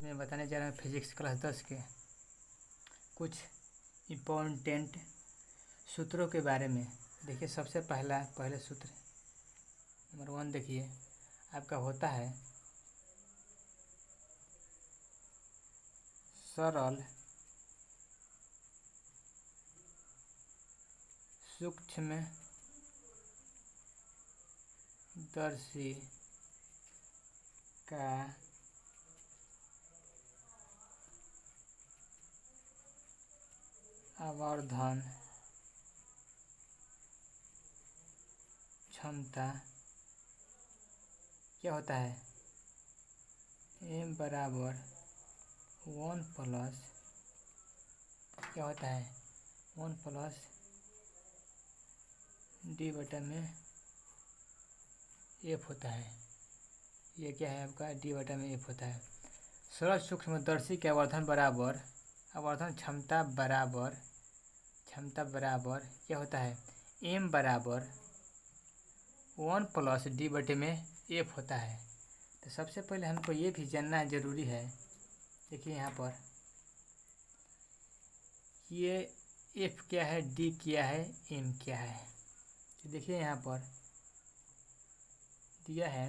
मैं बताने जा रहा हूँ फिजिक्स क्लास 10 के कुछ इम्पोर्टेंट सूत्रों के बारे में। देखिए सबसे पहले सूत्र नंबर 1 देखिए आपका होता है सरल सूक्ष्म दर्शी का आवर्धन क्षमता क्या होता है m बराबर 1 प्लस क्या होता है 1 प्लस d बटा में f होता है। ये क्या है आपका d बटा में f होता है। सरल सूक्ष्मदर्शी के आवर्धन बराबर आवर्धन क्षमता बराबर क्या होता है m बराबर 1 प्लस d बटे में f होता है। तो सबसे पहले हमको ये भी जानना ज़रूरी है। देखिए यहाँ पर ये f क्या है, d क्या है, m क्या है। तो देखिए यहाँ पर दिया है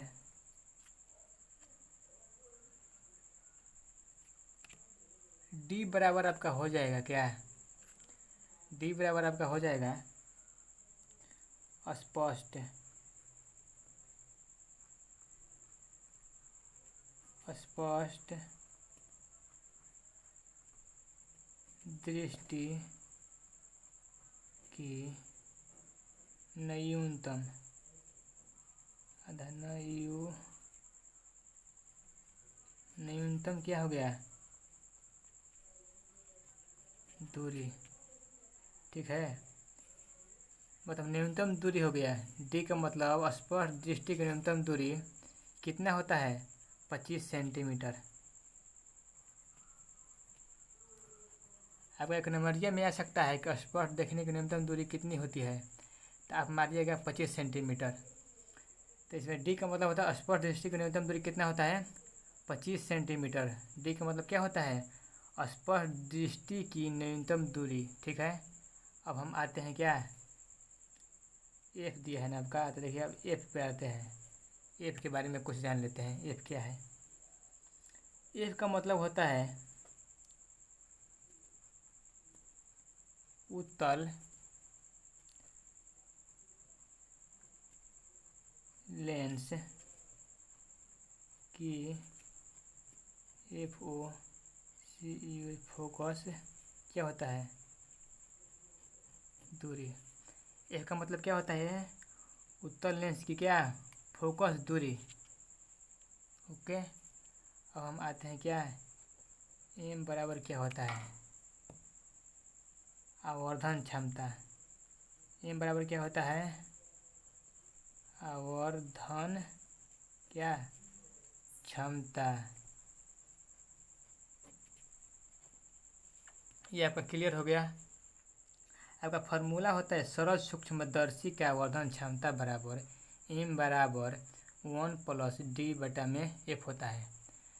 d बराबर आपका हो जाएगा क्या, d बराबर आपका हो जाएगा स्पष्ट दृष्टि की न्यूनतम न्यूनतम क्या हो गया दूरी, ठीक है। मतलब न्यूनतम दूरी हो गया। डी का मतलब स्पष्ट दृष्टि की न्यूनतम दूरी कितना होता है 25 सेंटीमीटर। आपका एक नंबरिया में आ सकता है कि स्पष्ट देखने की न्यूनतम दूरी कितनी होती है, तो आप मारिएगा 25 सेंटीमीटर। तो इसमें डी का मतलब होता है स्पष्ट दृष्टि की न्यूनतम दूरी कितना होता है 25 सेंटीमीटर। डी का मतलब क्या होता है स्पष्ट दृष्टि की न्यूनतम दूरी, ठीक है। अब हम आते हैं क्या एफ दिया है ना आपका, तो देखिए अब एफ पे आते हैं। एफ के बारे में कुछ जान लेते हैं। एफ क्या है, एफ का मतलब होता है उत्तल लेंस की फोकस क्या होता है दूरी। एफ का मतलब क्या होता है उत्तल लेंस की क्या फोकस दूरी, ओके। अब हम आते हैं क्या एम बराबर क्या होता है आवर्धन क्षमता। एम बराबर क्या होता है आवर्धन क्या क्षमता। ये आपका क्लियर हो गया। आपका फार्मूला होता है सरल सूक्ष्मदर्शी का आवर्धन क्षमता बराबर m बराबर 1 प्लस d बटा में f होता है।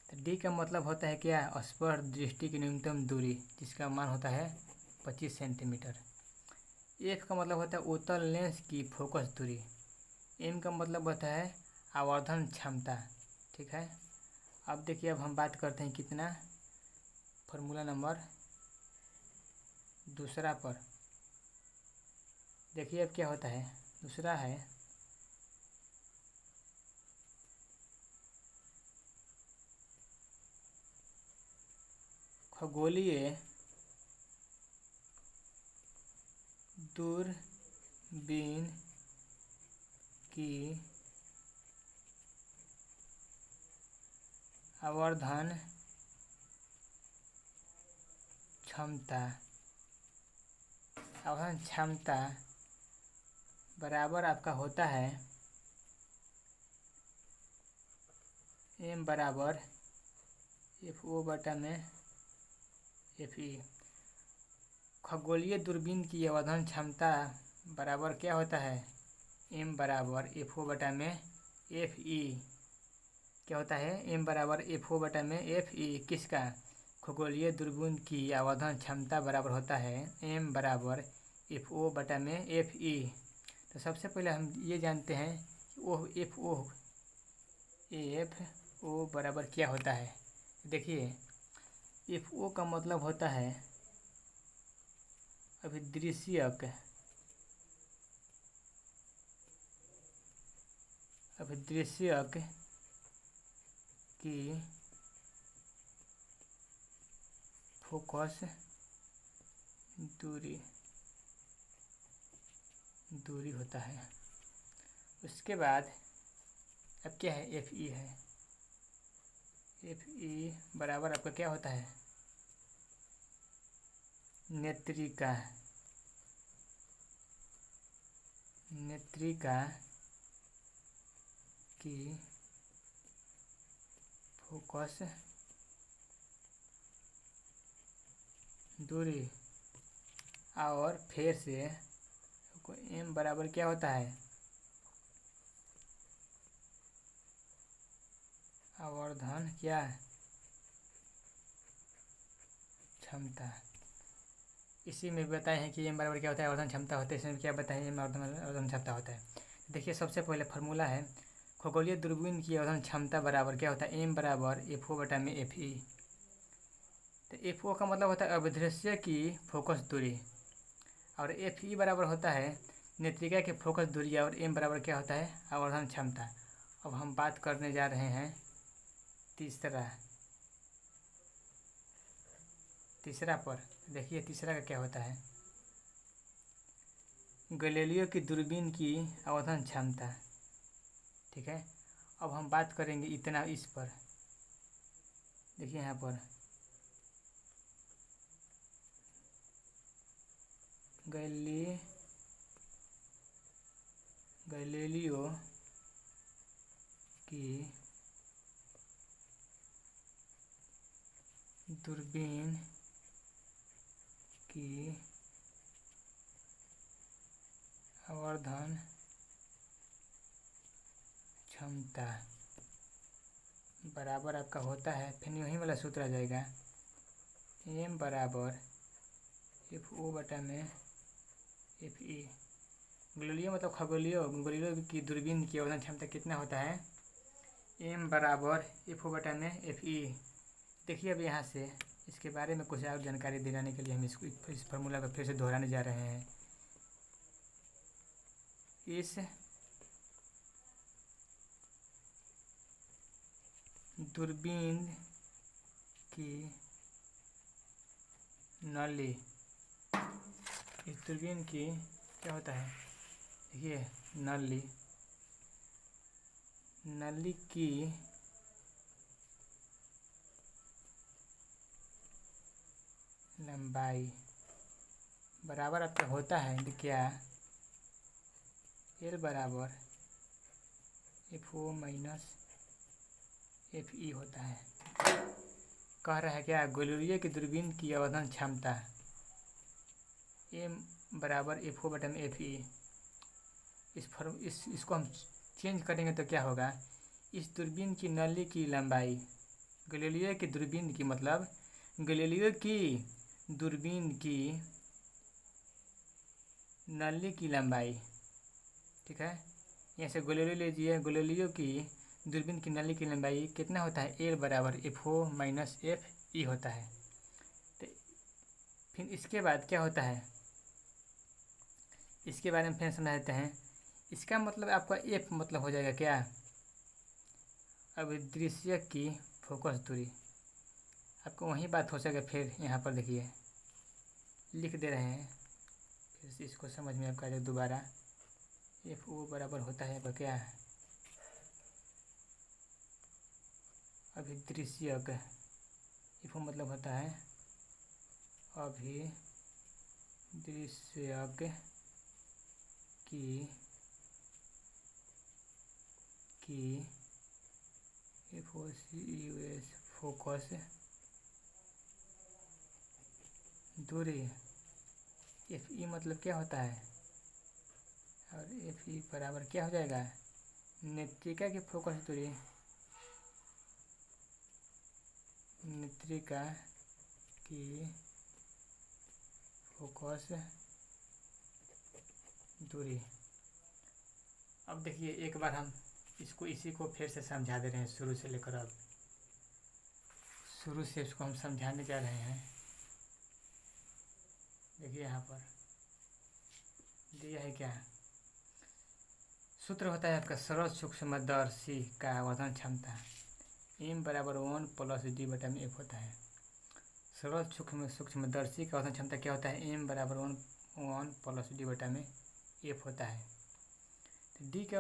तो d का मतलब होता है क्या स्पष्ट दृष्टि की न्यूनतम दूरी जिसका मान होता है 25 सेंटीमीटर। f का मतलब होता है उत्तल लेंस की फोकस दूरी। m का मतलब होता है आवर्धन क्षमता, ठीक है। अब देखिए अब हम बात करते हैं कितना फार्मूला नंबर दूसरा पर। देखिए अब क्या होता है दूसरा है खगोलीय दूरबीन की आवर्धन क्षमता बराबर आपका होता है m बराबर FO बटा में FE। खगोलीय दूरबीन की आवर्धन क्षमता बराबर क्या होता है m बराबर FO बटा में FE। क्या होता है, एम बराबर एफ ओ बटा में एफ ई किसका, खगोलीय दूरबीन की आवर्धन क्षमता बराबर होता है एम बराबर एफ ओ बटा में एफ ई। तो सबसे पहले हम ये जानते हैं कि वो एफ ओ बराबर क्या होता है। देखिए एफ ओ का मतलब होता है अभिदृश्यक की फोकस दूरी होता है। उसके बाद अब क्या है, एफ ई है। एफ ई बराबर आपका क्या होता है, नेत्रिका की फोकस दूरी। और फिर से एम बराबर क्या होता है, आवर्धन क्या, क्षमता। इसी में बताए हैं कि एम बराबर क्या होता है, आवर्धन क्षमता होता है। इसमें क्या बताएं, एम आवर्धन क्षमता होता है। देखिए सबसे पहले फार्मूला है, खगोलीय दूरबीन की आवर्धन क्षमता बराबर क्या होता है, एम बराबर एफ ओ बटा में एफ ई। तो एफ ओ का मतलब होता है अभिदृश्य की फोकस दूरी, और एफ ई बराबर होता है नेत्रिका की फोकस दूरी, और एम बराबर क्या होता है, आवर्धन क्षमता। अब हम बात करने जा रहे हैं तीसरा पर। देखिए तीसरा का क्या होता है, गैलीलियो की दूरबीन की आवर्धन क्षमता। ठीक है, अब हम बात करेंगे इतना इस पर। देखिए यहाँ पर गैलीलियो की दूरबीन की आवर्धन क्षमता बराबर आपका होता है, फिर वही वाला सूत्र आ जाएगा, एम बराबर एफ ओ बटा में एफ ई। गैलीलियो मतलब गैलीलियो की दूरबीन की आवर्धन क्षमता कितना होता है, एम बराबर एफ ओ बटा में एफ ई। देखिए अब यहाँ से इसके बारे में कुछ और जानकारी दिलाने के लिए हम इस फार्मूला को फिर से दोहराने जा रहे हैं। इस दूरबीन की नली, इस दूरबीन की क्या होता है, देखिए नली की लंबाई बराबर आपका होता है क्या, एल बराबर F O minus F E होता है। कह रहा है क्या, गैलीलियो की दूरबीन की आवर्धन क्षमता एम बराबर एफ ओ बटा में एफ ई। इसको हम चेंज करेंगे तो क्या होगा, इस दूरबीन की नली की लंबाई, गैलीलियो की दूरबीन की मतलब गैलीलियो की दूरबीन की नली की लंबाई। ठीक है, यहाँ से गैलीलियो लीजिए, गैलीलियो की दूरबीन की नली की लंबाई कितना होता है, एल बराबर F O minus F E होता है। तो फिर इसके बाद क्या होता है, इसके बारे में फिर समझ देते हैं। इसका मतलब आपका एफ मतलब हो जाएगा क्या, अभिदृश्य की फोकस दूरी। आपको वही बात हो सके, फिर यहाँ पर देखिए लिख दे रहे हैं, फिर से इसको समझ में आपका दोबारा। एफ ओ बराबर होता है आपका क्या, अभिदृश्यक, एफ ओ मतलब होता है अभिदृश्यक की एफ ओ सी यू एस फोकस दूरी। एफ ई मतलब क्या होता है, और एफ ई बराबर क्या हो जाएगा, नेत्रिका की फोकस दूरी नेत्रिका की फोकस दूरी। अब देखिए एक बार हम इसी को फिर से समझा दे रहे हैं, शुरू से लेकर अब शुरू से इसको हम समझाने जा रहे हैं। देखिए यहाँ पर दिया है क्या, सूत्र होता है आपका सरल सूक्ष्मदर्शी का आवर्धन क्षमता m बराबर 1 प्लस d बटा में f होता है। सरल सूक्ष्मदर्शी का आवर्धन क्षमता क्या होता है, m बराबर 1 प्लस d बटा में f होता है। तो d का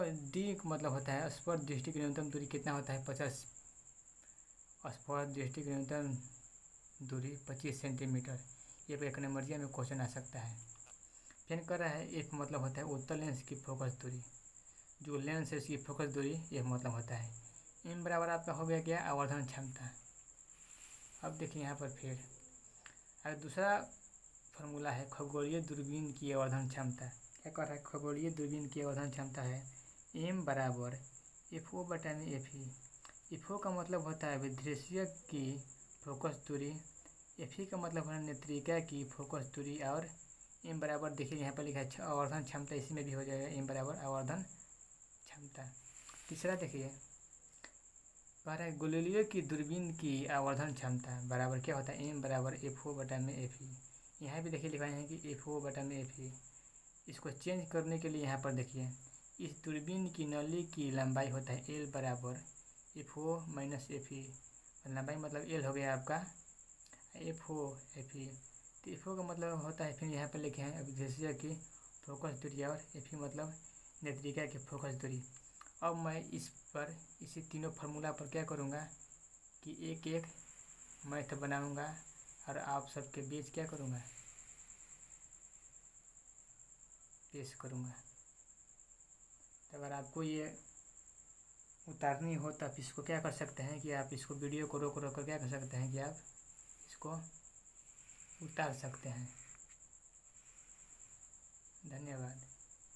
मतलब होता है स्पर्श दृष्टि की न्यूनतम दूरी कितना होता है, 50। स्पर्श दृष्टि की न्यूनतम दूरी 25 सेंटीमीटर। ये एक नंबरिया में क्वेश्चन आ सकता है। फिर कर रहा है f मतलब होता है उत्तल लेंस की फोकस दूरी, जो लेंस है इसकी फोकस दूरी f मतलब होता है। m बराबर आपका हो गया क्या, आवर्धन क्षमता। अब देखिए यहाँ पर फिर अगर दूसरा फार्मूला है खगोलीय दूरबीन की आवर्धन क्षमता। क्या कर रहा है, खगोलीय दूरबीन की आवर्धन क्षमता है m बराबर FO बटा में FE। FO का मतलब होता है विदृश्य की फोकस दूरी, FE का मतलब है नेत्रिका की फोकस दूरी, और m बराबर देखिए यहाँ पर लिखा है आवर्धन क्षमता, इसी में भी हो जाएगा m बराबर आवर्धन क्षमता। तीसरा देखिए कह रहा है गैलीलियो की दूरबीन की आवर्धन क्षमता बराबर क्या होता है, m बराबर FO बटा में FE। यहाँ भी देखिए लिखा है कि FO बटा में FE। इसको चेंज करने के लिए यहाँ पर देखिए इस दूरबीन की नली की लंबाई होता है L बराबर FO माइनस FE। लंबाई मतलब L हो गया आपका FO FE। तो FO का मतलब होता है, फिर यहाँ पर लिखे हैं विदृश्य की फोकस दूरी, और FE मतलब नेत्रिका की फोकस दूरी। अब मैं इस पर इसी तीनों फार्मूला पर क्या करूँगा कि एक एक मैथ बनाऊँगा और आप सबके बीच क्या करूँगा, पेश करूँगा। तो अगर आपको ये उतारनी हो तो आप इसको क्या कर सकते हैं कि आप इसको वीडियो को रोक कर क्या कर सकते हैं कि आप इसको उतार सकते हैं। धन्यवाद।